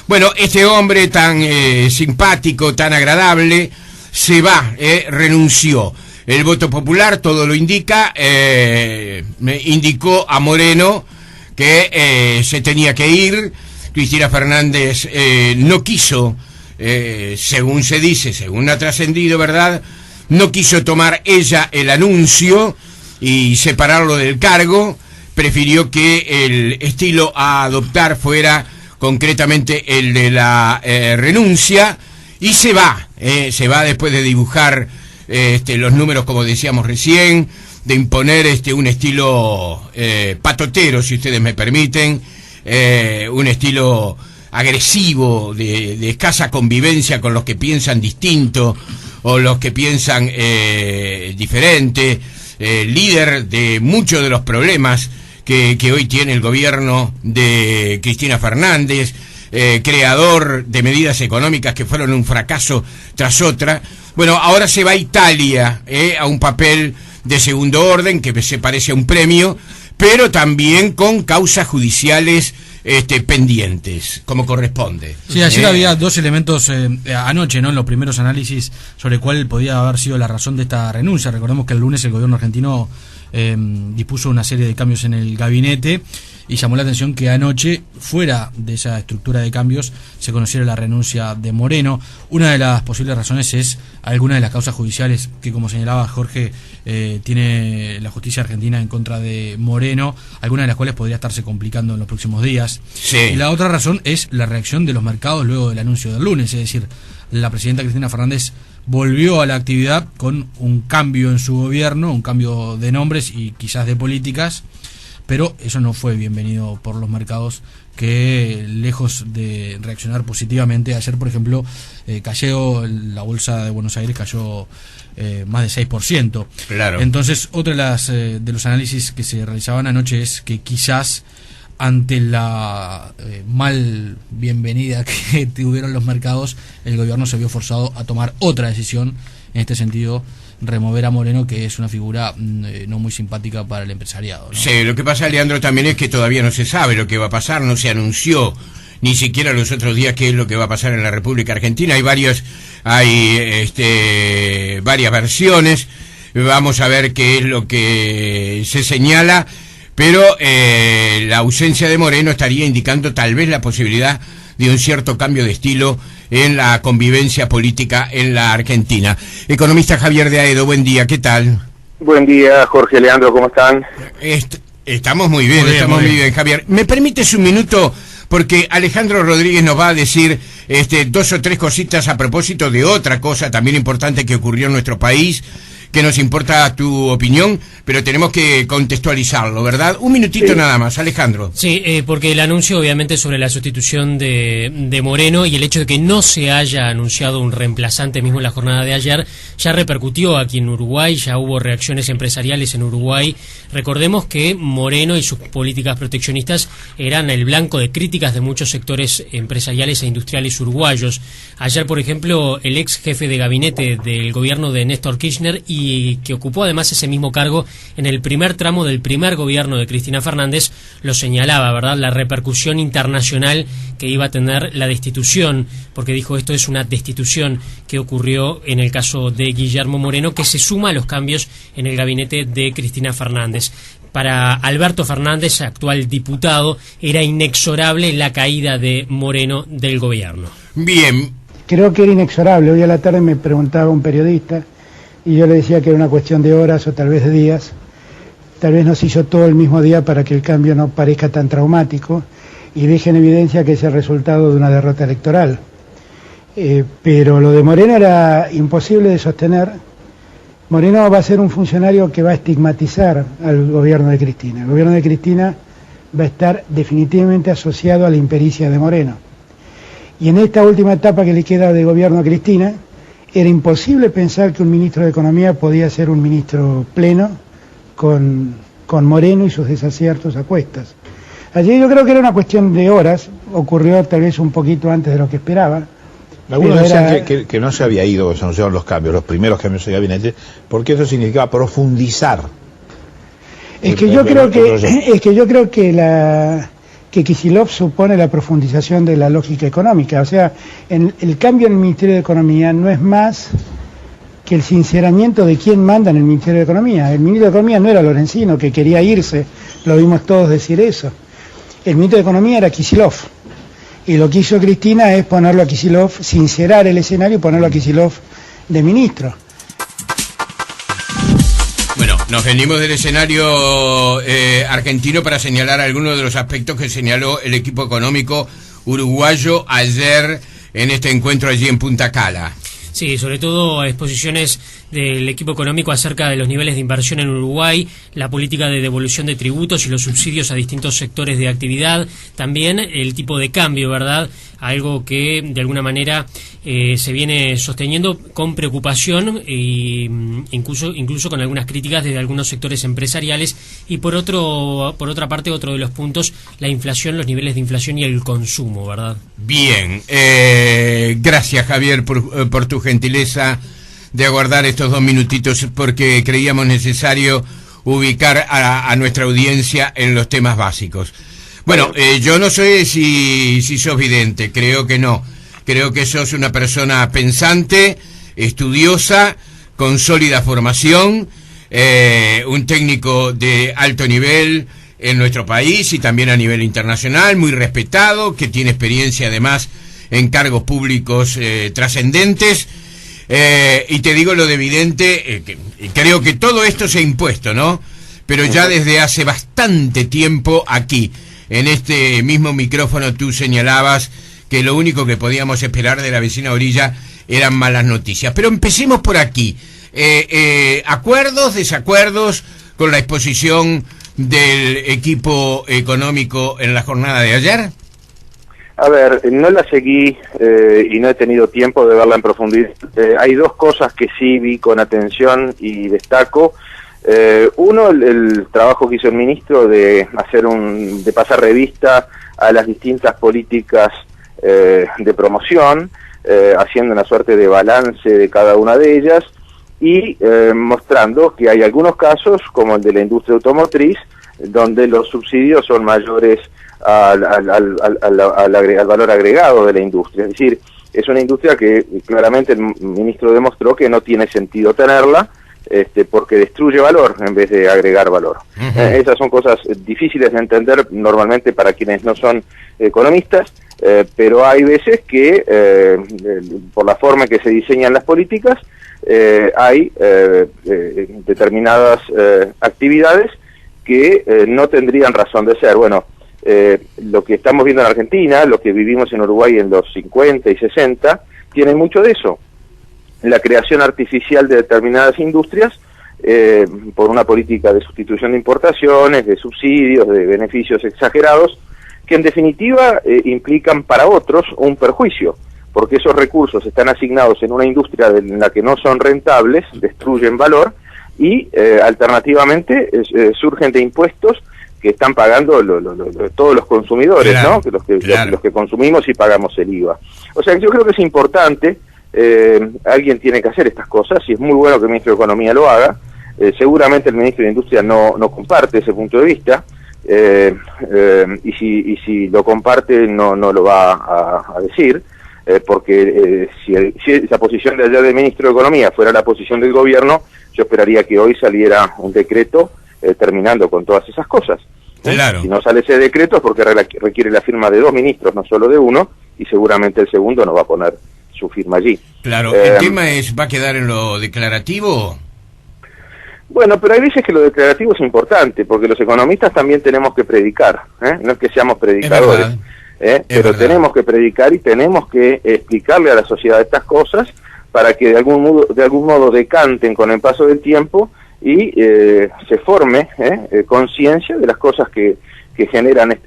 Bueno, este hombre tan simpático, tan agradable, se va, renunció. El voto popular, todo lo indica, me indicó a Moreno que se tenía que ir. Cristina Fernández no quiso, según se dice, según ha trascendido, ¿verdad?, no quiso tomar ella el anuncio y separarlo del cargo, prefirió que el estilo a adoptar fuera concretamente el de la renuncia, y se va después de dibujar los números, como decíamos recién, de imponer un estilo patotero, si ustedes me permiten, un estilo agresivo, de escasa convivencia con los que piensan distinto o los que piensan diferente, líder de muchos de los problemas que hoy tiene el gobierno de Cristina Fernández, creador de medidas económicas que fueron un fracaso tras otra. Bueno, ahora se va a Italia, a un papel de segundo orden que se parece a un premio, pero también con causas judiciales pendientes, como corresponde. Sí, ayer había dos elementos anoche, ¿no?, en los primeros análisis sobre cuál podía haber sido la razón de esta renuncia. Recordemos que el lunes el gobierno argentino dispuso una serie de cambios en el gabinete y llamó la atención que anoche, fuera de esa estructura de cambios, se conociera la renuncia de Moreno. Una de las posibles razones es alguna de las causas judiciales que, como señalaba Jorge, tiene la justicia argentina en contra de Moreno, algunas de las cuales podría estarse complicando en los próximos días. Sí. Y la otra razón es la reacción de los mercados luego del anuncio del lunes, es decir, la presidenta Cristina Fernández volvió a la actividad con un cambio en su gobierno, un cambio de nombres y quizás de políticas, pero eso no fue bienvenido por los mercados, que lejos de reaccionar positivamente, ayer por ejemplo cayó la bolsa de Buenos Aires, cayó más de 6%. Claro. Entonces, otra de los análisis que se realizaban anoche es que quizás ante la mal bienvenida que tuvieron los mercados, el gobierno se vio forzado a tomar otra decisión, en este sentido, remover a Moreno, que es una figura no muy simpática para el empresariado, ¿no? Sí, lo que pasa, Leandro, también es que todavía no se sabe lo que va a pasar, no se anunció ni siquiera los otros días qué es lo que va a pasar en la República Argentina. Hay varias versiones, vamos a ver qué es lo que se señala, pero la ausencia de Moreno estaría indicando tal vez la posibilidad de un cierto cambio de estilo en la convivencia política en la Argentina. Economista Javier de Aedo, buen día, ¿qué tal? Buen día, Jorge, Leandro, ¿cómo están? Estamos muy bien, estamos muy bien, Javier. ¿Me permites un minuto? Porque Alejandro Rodríguez nos va a decir dos o tres cositas a propósito de otra cosa también importante que ocurrió en nuestro país, que nos importa tu opinión, pero tenemos que contextualizarlo, ¿verdad? Un minutito nada más, Alejandro. Sí, porque el anuncio obviamente sobre la sustitución de Moreno y el hecho de que no se haya anunciado un reemplazante mismo en la jornada de ayer, ya repercutió aquí en Uruguay, ya hubo reacciones empresariales en Uruguay. Recordemos que Moreno y sus políticas proteccionistas eran el blanco de críticas de muchos sectores empresariales e industriales uruguayos. Ayer, por ejemplo, el ex jefe de gabinete del gobierno de Néstor Kirchner, y que ocupó además ese mismo cargo en el primer tramo del primer gobierno de Cristina Fernández, lo señalaba, ¿verdad?, la repercusión internacional que iba a tener la destitución, porque dijo esto es una destitución que ocurrió en el caso de Guillermo Moreno, que se suma a los cambios en el gabinete de Cristina Fernández. Para Alberto Fernández, actual diputado, era inexorable la caída de Moreno del gobierno. Bien. Creo que era inexorable. Hoy a la tarde me preguntaba un periodista y yo le decía que era una cuestión de horas o tal vez de días. Tal vez no se hizo todo el mismo día para que el cambio no parezca tan traumático y deje en evidencia que es el resultado de una derrota electoral. Pero lo de Moreno era imposible de sostener. Moreno va a ser un funcionario que va a estigmatizar al gobierno de Cristina. El gobierno de Cristina va a estar definitivamente asociado a la impericia de Moreno. Y en esta última etapa que le queda de gobierno a Cristina, era imposible pensar que un ministro de Economía podía ser un ministro pleno con Moreno y sus desaciertos a cuestas. Allí yo creo que era una cuestión de horas, ocurrió tal vez un poquito antes de lo que esperaba. Algunos decían que no se había ido, se anunciaron los cambios, los primeros cambios de gabinete, porque eso significaba profundizar. Es que yo creo que que Kicillof supone la profundización de la lógica económica. O sea, el cambio en el Ministerio de Economía no es más que el sinceramiento de quién manda en el Ministerio de Economía. El ministro de Economía no era Lorenzino, que quería irse, lo vimos todos decir eso. El ministro de Economía era Kicillof. Y lo que hizo Cristina es ponerlo a Kicillof, sincerar el escenario y ponerlo a Kicillof de ministro. Bueno, nos venimos del escenario argentino para señalar algunos de los aspectos que señaló el equipo económico uruguayo ayer en este encuentro allí en Punta Cala. Sí, sobre todo exposiciones del equipo económico acerca de los niveles de inversión en Uruguay, la política de devolución de tributos y los subsidios a distintos sectores de actividad, también el tipo de cambio, ¿verdad? Algo que de alguna manera se viene sosteniendo con preocupación e incluso con algunas críticas desde algunos sectores empresariales. Y por otra parte, otro de los puntos, la inflación, los niveles de inflación y el consumo, ¿verdad? Bien, gracias Javier por tu gentileza de aguardar estos 2 minutitos, porque creíamos necesario ubicar a nuestra audiencia en los temas básicos. Bueno, yo no sé si sos vidente, creo que no. Creo que sos una persona pensante, estudiosa, con sólida formación, un técnico de alto nivel en nuestro país y también a nivel internacional, muy respetado, que tiene experiencia además en cargos públicos trascendentes. Y te digo lo de evidente, creo que todo esto se ha impuesto, ¿no? Pero ya desde hace bastante tiempo aquí, en este mismo micrófono, tú señalabas que lo único que podíamos esperar de la vecina orilla eran malas noticias. Pero empecemos por aquí. ¿Acuerdos, desacuerdos con la exposición del equipo económico en la jornada de ayer? A ver, no la seguí y no he tenido tiempo de verla en profundidad. Hay 2 cosas que sí vi con atención y destaco. Uno, el trabajo que hizo el ministro de pasar revista a las distintas políticas de promoción, haciendo una suerte de balance de cada una de ellas y mostrando que hay algunos casos, como el de la industria automotriz, donde los subsidios son mayores al valor agregado de la industria. Es decir, es una industria que claramente el ministro demostró que no tiene sentido tenerla, porque destruye valor en vez de agregar valor. Esas son cosas difíciles de entender normalmente para quienes no son economistas, pero hay veces que por la forma en que se diseñan las políticas hay determinadas actividades que no tendrían razón de ser. Bueno, lo que estamos viendo en Argentina, lo que vivimos en Uruguay en los 50 y 60, tiene mucho de eso. La creación artificial de determinadas industrias por una política de sustitución de importaciones, de subsidios, de beneficios exagerados, que en definitiva implican para otros un perjuicio, porque esos recursos están asignados en una industria en la que no son rentables, destruyen valor, y alternativamente surgen de impuestos que están pagando todos los consumidores, claro, ¿no? Los que consumimos y pagamos el IVA. O sea, yo creo que es importante. Alguien tiene que hacer estas cosas y es muy bueno que el ministro de Economía lo haga. Seguramente el ministro de Industria no comparte ese punto de vista y si lo comparte no lo va a decir, porque si esa posición de ayer del ministro de Economía fuera la posición del gobierno, yo esperaría que hoy saliera un decreto terminando con todas esas cosas. Claro. Si no sale ese decreto es porque requiere la firma de 2 ministros, no solo de uno, y seguramente el segundo no va a poner su firma allí. Claro, el tema ¿va a quedar en lo declarativo? Bueno, pero hay veces que lo declarativo es importante, porque los economistas también tenemos que predicar, no es que seamos predicadores, pero tenemos que predicar y tenemos que explicarle a la sociedad estas cosas para que de algún modo decanten con el paso del tiempo y se forme conciencia de las cosas que generan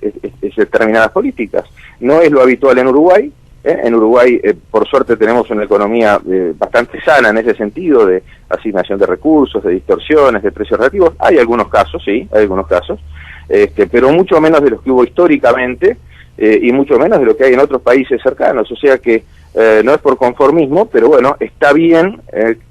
determinadas políticas. No es lo habitual en Uruguay. En Uruguay, por suerte, tenemos una economía bastante sana en ese sentido, de asignación de recursos, de distorsiones, de precios relativos. Hay algunos casos, sí, hay algunos casos, pero mucho menos de los que hubo históricamente y mucho menos de lo que hay en otros países cercanos. O sea que no es por conformismo, pero bueno, está bien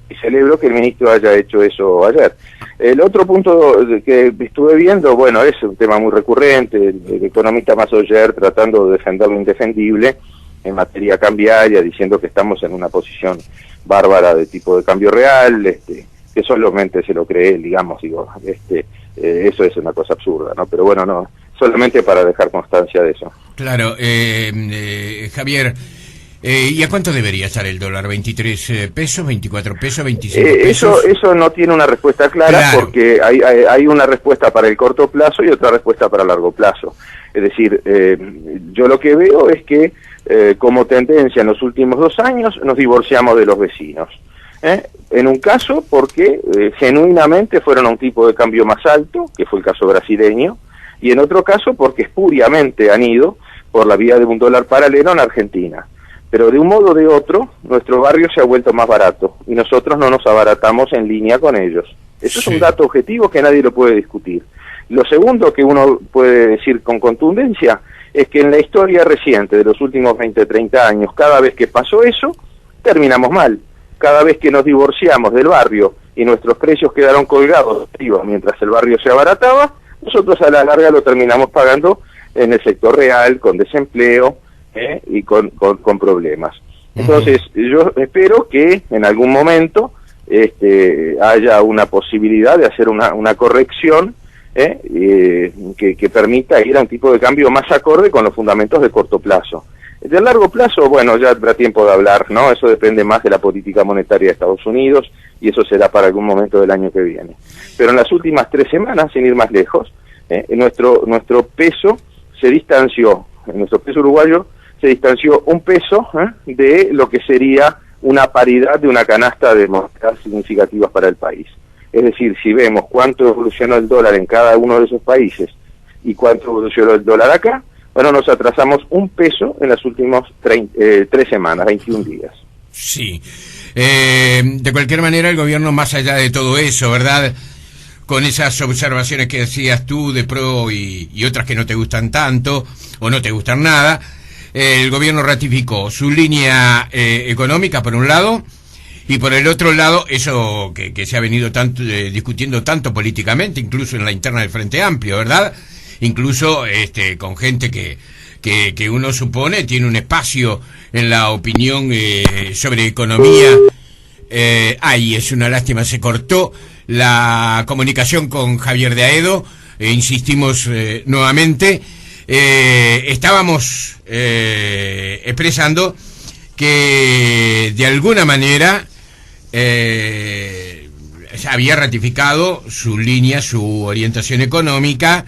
y celebro que el ministro haya hecho eso ayer. El otro punto que estuve viendo, bueno, es un tema muy recurrente, el economista Massoyer tratando de defender lo indefendible en materia cambiaria, diciendo que estamos en una posición bárbara de tipo de cambio real, que solamente se lo cree él, digamos, digo, eso es una cosa absurda, ¿no? Pero bueno, no, solamente para dejar constancia de eso. Claro, Javier, ¿y a cuánto debería estar el dólar? ¿23 pesos, 24 pesos, 25 pesos? Eso no tiene una respuesta clara, claro, porque hay una respuesta para el corto plazo y otra respuesta para el largo plazo. Es decir, yo lo que veo es que como tendencia en los últimos 2 años nos divorciamos de los vecinos. En un caso porque genuinamente fueron a un tipo de cambio más alto, que fue el caso brasileño, y en otro caso porque espuriamente han ido por la vía de un dólar paralelo en Argentina. Pero de un modo o de otro, nuestro barrio se ha vuelto más barato y nosotros no nos abaratamos en línea con ellos. Eso sí. Es un dato objetivo que nadie lo puede discutir. Lo segundo que uno puede decir con contundencia es que en la historia reciente de los últimos 20, 30 años, cada vez que pasó eso, terminamos mal. Cada vez que nos divorciamos del barrio y nuestros precios quedaron colgados mientras el barrio se abarataba, nosotros a la larga lo terminamos pagando en el sector real, con desempleo, y con problemas. Entonces, yo espero que en algún momento haya una posibilidad de hacer una corrección que permita ir a un tipo de cambio más acorde con los fundamentos de corto plazo. De largo plazo, bueno, ya habrá tiempo de hablar, ¿no? Eso depende más de la política monetaria de Estados Unidos y eso será para algún momento del año que viene. Pero en las últimas 3 semanas, sin ir más lejos, nuestro peso se distanció, nuestro peso uruguayo se distanció 1 peso de lo que sería una paridad de una canasta de monedas significativas para el país. Es decir, si vemos cuánto evolucionó el dólar en cada uno de esos países y cuánto evolucionó el dólar acá, bueno, nos atrasamos 1 peso en las últimas 3 semanas, 21 días. Sí. De cualquier manera, el gobierno, más allá de todo eso, ¿verdad?, con esas observaciones que decías tú de pro y otras que no te gustan tanto o no te gustan nada, el gobierno ratificó su línea económica por un lado y por el otro lado eso que se ha venido discutiendo tanto políticamente, incluso en la interna del Frente Amplio, ¿verdad? Incluso con gente que uno supone tiene un espacio en la opinión sobre economía. Es una lástima, se cortó la comunicación con Javier de Aedo, insistimos nuevamente. Estábamos expresando que de alguna manera había ratificado su línea, su orientación económica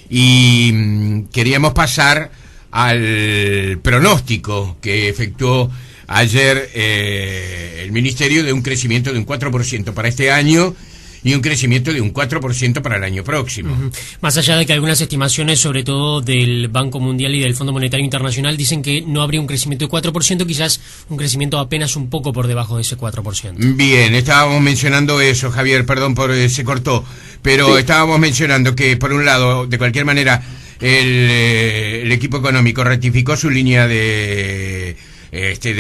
y queríamos pasar al pronóstico que efectuó ayer el Ministerio de un crecimiento de un 4% para este año y un crecimiento de un 4% para el año próximo. Más allá de que algunas estimaciones, sobre todo del Banco Mundial y del Fondo Monetario Internacional, dicen que no habría un crecimiento de 4%, quizás un crecimiento apenas un poco por debajo de ese 4%. Bien, estábamos mencionando eso, Javier, perdón se cortó, pero sí. Estábamos mencionando que, por un lado, de cualquier manera, el equipo económico ratificó su línea de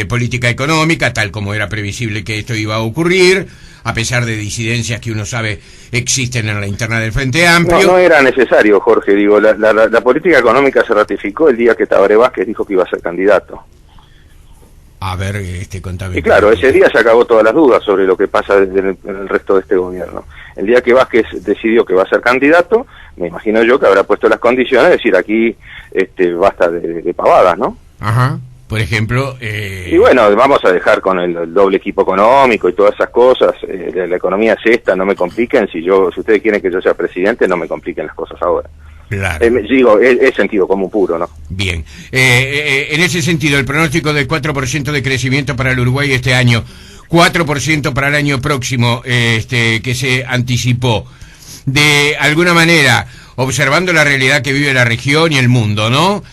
política económica, tal como era previsible que esto iba a ocurrir, a pesar de disidencias que uno sabe existen en la interna del Frente Amplio. No era necesario, Jorge, digo, la política económica se ratificó el día que Tabaré Vázquez dijo que iba a ser candidato. A ver, contame. Y claro, ese día se acabó todas las dudas sobre lo que pasa en el resto de este gobierno. El día que Vázquez decidió que va a ser candidato, me imagino yo que habrá puesto las condiciones, es decir, aquí basta de pavadas, ¿no? Ajá. Por ejemplo... Y bueno, vamos a dejar con el doble equipo económico y todas esas cosas. La economía es esta, no me compliquen. Si ustedes quieren que yo sea presidente, no me compliquen las cosas ahora. Claro. Digo, es sentido común puro, ¿no? Bien. En ese sentido, el pronóstico del 4% de crecimiento para el Uruguay este año, 4% para el año próximo, que se anticipó, de alguna manera, observando la realidad que vive la región y el mundo, ¿no?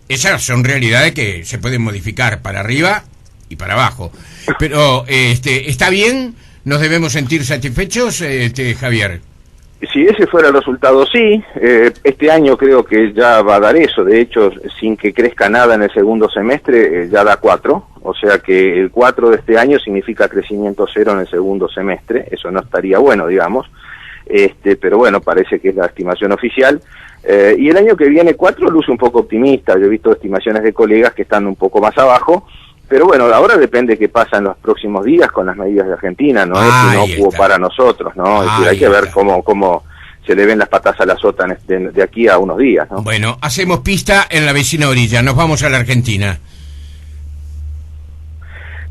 Esas son realidades que se pueden modificar para arriba y para abajo. Pero, ¿está bien? ¿Nos debemos sentir satisfechos, Javier? Si ese fuera el resultado, sí. Este año creo que ya va a dar eso. De hecho, sin que crezca nada en el segundo semestre, ya da 4. O sea que el 4 de este año significa crecimiento cero en el segundo semestre. Eso no estaría bueno, digamos. Pero bueno, parece que es la estimación oficial. Y el año que viene 4 luce un poco optimista. Yo he visto estimaciones de colegas que están un poco más abajo. Pero bueno, ahora depende qué pasa en los próximos días con las medidas de Argentina, no es inocuo para nosotros, ¿no? Es decir, hay que ver cómo se le ven las patas a la sota de aquí a unos días, ¿no? Bueno, hacemos pista en la vecina orilla, nos vamos a la Argentina.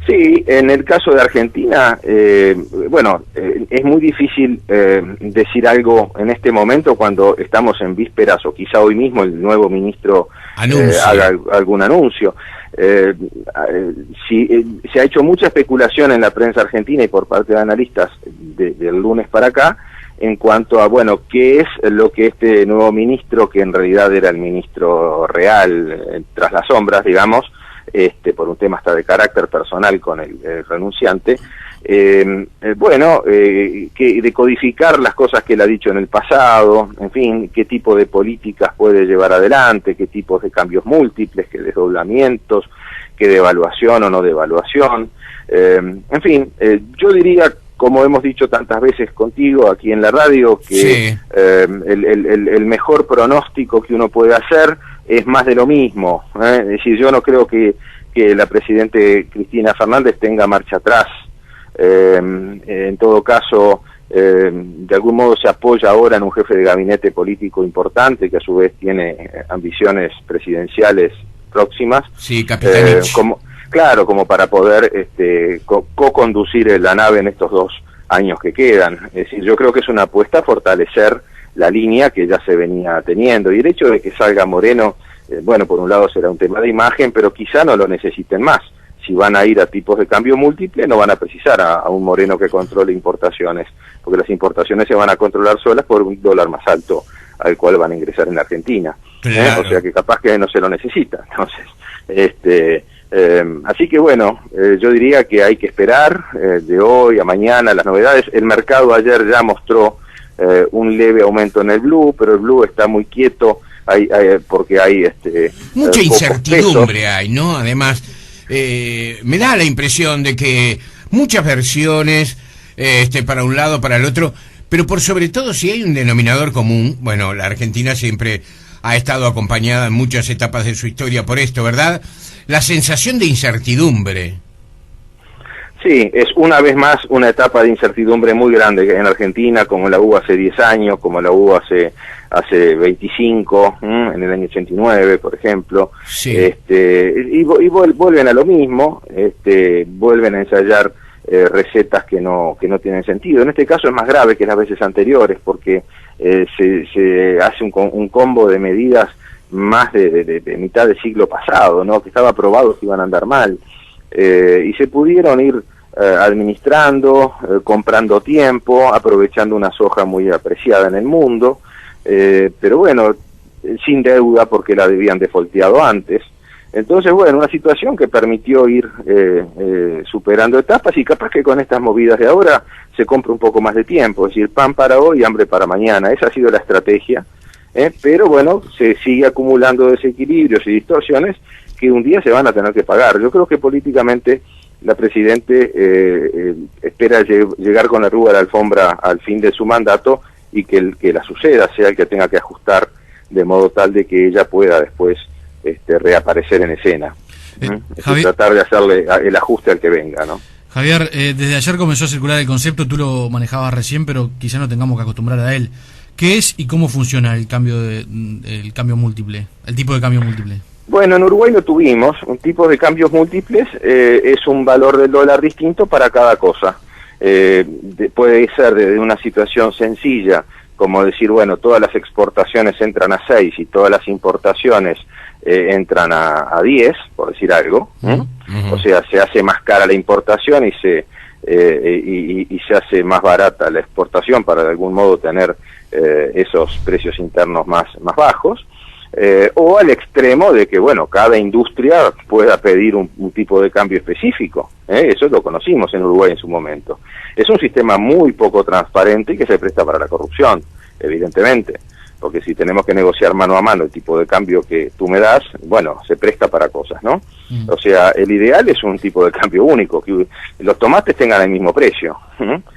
Sí, en el caso de Argentina, es muy difícil decir algo en este momento cuando estamos en vísperas o quizá hoy mismo el nuevo ministro haga algún anuncio. Se ha hecho mucha especulación en la prensa argentina y por parte de analistas del lunes para acá en cuanto a, qué es lo que este nuevo ministro, que en realidad era el ministro real tras las sombras, digamos, por un tema hasta de carácter personal con el renunciante, que decodificar las cosas que él ha dicho en el pasado, en fin, qué tipo de políticas puede llevar adelante, qué tipos de cambios múltiples, qué desdoblamientos, qué devaluación o no devaluación, en fin, yo diría, como hemos dicho tantas veces contigo aquí en la radio, que el mejor pronóstico que uno puede hacer es más de lo mismo, es decir, yo no creo que la presidente Cristina Fernández tenga marcha atrás. En todo caso, de algún modo se apoya ahora en un jefe de gabinete político importante que a su vez tiene ambiciones presidenciales próximas. Sí, Capitanich. Como para poder co-conducir la nave en estos 2 años que quedan. Es decir, yo creo que es una apuesta a fortalecer la línea que ya se venía teniendo, y el hecho de que salga Moreno, por un lado será un tema de imagen, pero quizá no lo necesiten más. Si van a ir a tipos de cambio múltiple, no van a precisar a un Moreno que controle importaciones, porque las importaciones se van a controlar solas por un dólar más alto al cual van a ingresar en Argentina. Claro. O sea que capaz que no se lo necesita. Entonces, así que yo diría que hay que esperar de hoy a mañana las novedades. El mercado ayer ya mostró un leve aumento en el blue, pero el blue está muy quieto porque hay mucha incertidumbre hay, ¿no? Además, me da la impresión de que muchas versiones, para un lado, para el otro, pero por sobre todo si hay un denominador común, la Argentina siempre ha estado acompañada en muchas etapas de su historia por esto, ¿verdad? La sensación de incertidumbre. Sí, es una vez más una etapa de incertidumbre muy grande en Argentina, como la hubo hace 10 años, como la hubo hace 25, en el año 89, por ejemplo. Sí. Y vuelven a lo mismo, vuelven a ensayar recetas que no tienen sentido. En este caso es más grave que las veces anteriores, porque se hace un combo de medidas más de mitad del siglo pasado, ¿no? Que estaba probado que iban a andar mal. Y se pudieron ir administrando, comprando tiempo, aprovechando una soja muy apreciada en el mundo, pero sin deuda porque la habían defaulteado antes. Entonces, una situación que permitió ir superando etapas, y capaz que con estas movidas de ahora se compra un poco más de tiempo, es decir, pan para hoy y hambre para mañana. Esa ha sido la estrategia, pero se sigue acumulando desequilibrios y distorsiones que un día se van a tener que pagar. Yo creo que políticamente la Presidente espera llegar con la arruga de la alfombra al fin de su mandato, y que el que la suceda sea el que tenga que ajustar de modo tal de que ella pueda después reaparecer en escena. Tratar de hacerle el ajuste al que venga, ¿no? Javier, desde ayer comenzó a circular el concepto, tú lo manejabas recién, pero quizá no tengamos que acostumbrar a él. ¿Qué es y cómo funciona el cambio múltiple, el tipo de cambio múltiple? En Uruguay lo tuvimos. Un tipo de cambios múltiples es un valor del dólar distinto para cada cosa. Puede ser desde una situación sencilla, como decir, todas las exportaciones entran a 6 y todas las importaciones entran a 10, por decir algo. O sea, se hace más cara la importación y se hace más barata la exportación para de algún modo tener esos precios internos más bajos. O al extremo de que, cada industria pueda pedir un tipo de cambio específico. Eso lo conocimos en Uruguay en su momento. Es un sistema muy poco transparente y que se presta para la corrupción. evidentemente, porque si tenemos que negociar mano a mano el tipo de cambio que tú me das, bueno, se presta para cosas, ¿no? O sea, el ideal es un tipo de cambio único, que los tomates tengan el mismo precio.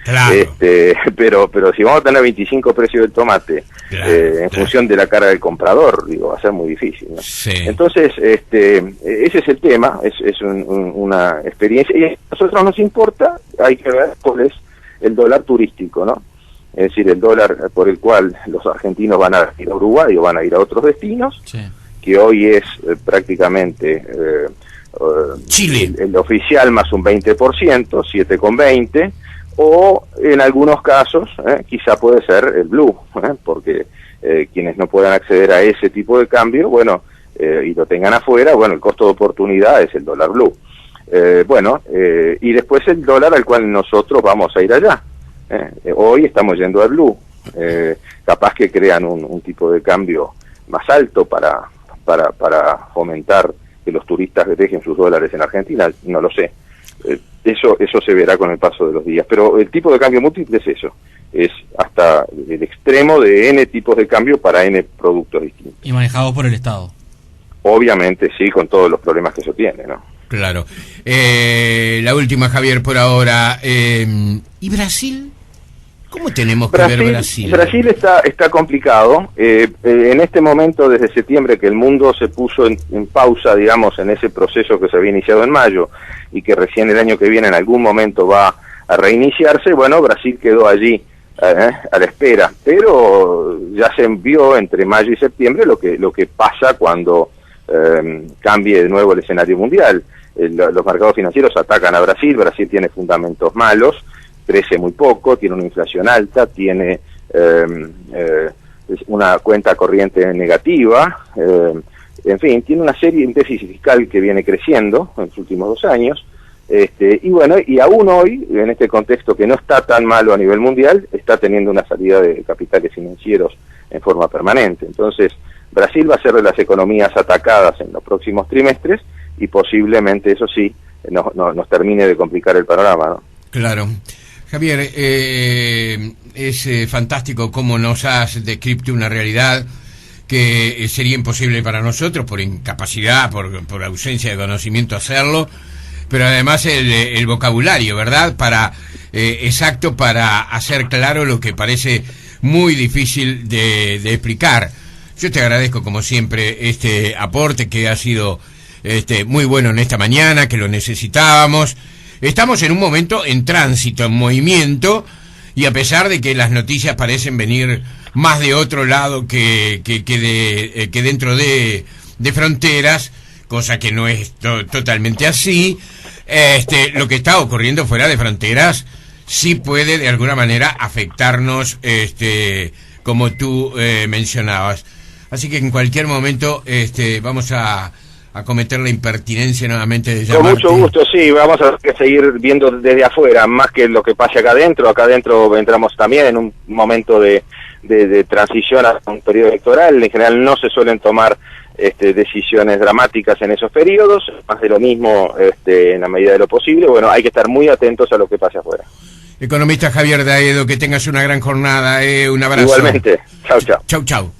Claro. Pero si vamos a tener 25 precios del tomate, en función de la cara del comprador, digo, va a ser muy difícil, ¿no? Sí. Entonces, ese es el tema, es una experiencia, y a nosotros nos importa, hay que ver cuál es el dólar turístico, ¿no? Es decir, el dólar por el cual los argentinos van a ir a Uruguay o van a ir a otros destinos, Sí. que hoy es prácticamente Chile. el oficial más un 20%, 7,20, o en algunos casos quizá puede ser el blue, porque quienes no puedan acceder a ese tipo de cambio, bueno, y lo tengan afuera, bueno, el costo de oportunidad es el dólar blue. Y después el dólar al cual nosotros vamos a ir allá. Hoy estamos yendo al blue, capaz que crean un tipo de cambio más alto para fomentar que los turistas dejen sus dólares en Argentina, no lo sé. Eso se verá con el paso de los días, pero el tipo de cambio múltiple es eso, es hasta el extremo de N tipos de cambio para N productos distintos. Y manejados por el Estado. Obviamente sí, con todos los problemas que eso tiene, ¿no? Claro. La última, Javier, por ahora. ¿Y Brasil? ¿Cómo tenemos que ver Brasil? Brasil está complicado. En este momento, desde septiembre, que el mundo se puso en pausa, digamos, en ese proceso que se había iniciado en mayo y que recién el año que viene en algún momento va a reiniciarse, bueno, Brasil quedó allí a la espera. Pero ya se vio entre mayo y septiembre lo que pasa cuando cambie de nuevo el escenario mundial. Los mercados financieros atacan a Brasil. Brasil tiene fundamentos malos, crece muy poco, tiene una inflación alta, tiene una cuenta corriente negativa, en fin, tiene una serie de déficit fiscal que viene creciendo en los últimos 2 años, y bueno, y aún hoy, en este contexto que no está tan malo a nivel mundial, está teniendo una salida de capitales financieros en forma permanente. Entonces, Brasil va a ser de las economías atacadas en los próximos trimestres, y posiblemente, eso sí, nos termine de complicar el panorama, ¿no? Claro. Javier, es fantástico cómo nos has descrito una realidad que sería imposible para nosotros por incapacidad, por ausencia de conocimiento hacerlo, pero además el vocabulario, ¿verdad? Exacto, para hacer claro lo que parece muy difícil de explicar. Yo te agradezco como siempre este aporte que ha sido muy bueno en esta mañana, que lo necesitábamos. Estamos en un momento en tránsito, en movimiento, y a pesar de que las noticias parecen venir más de otro lado que dentro de fronteras, cosa que no es totalmente así, lo que está ocurriendo fuera de fronteras sí puede de alguna manera afectarnos, como tú mencionabas. Así que en cualquier momento vamos a cometer la impertinencia nuevamente de llamarte. Con mucho gusto, sí, vamos a seguir viendo desde afuera, más que lo que pase acá adentro. Acá adentro entramos también en un momento de transición a un periodo electoral. En general no se suelen tomar decisiones dramáticas en esos periodos, más de lo mismo en la medida de lo posible. Bueno, hay que estar muy atentos a lo que pase afuera. Economista Javier Daedo, que tengas una gran jornada, un abrazo. Igualmente, chau, chau. Chau, chau.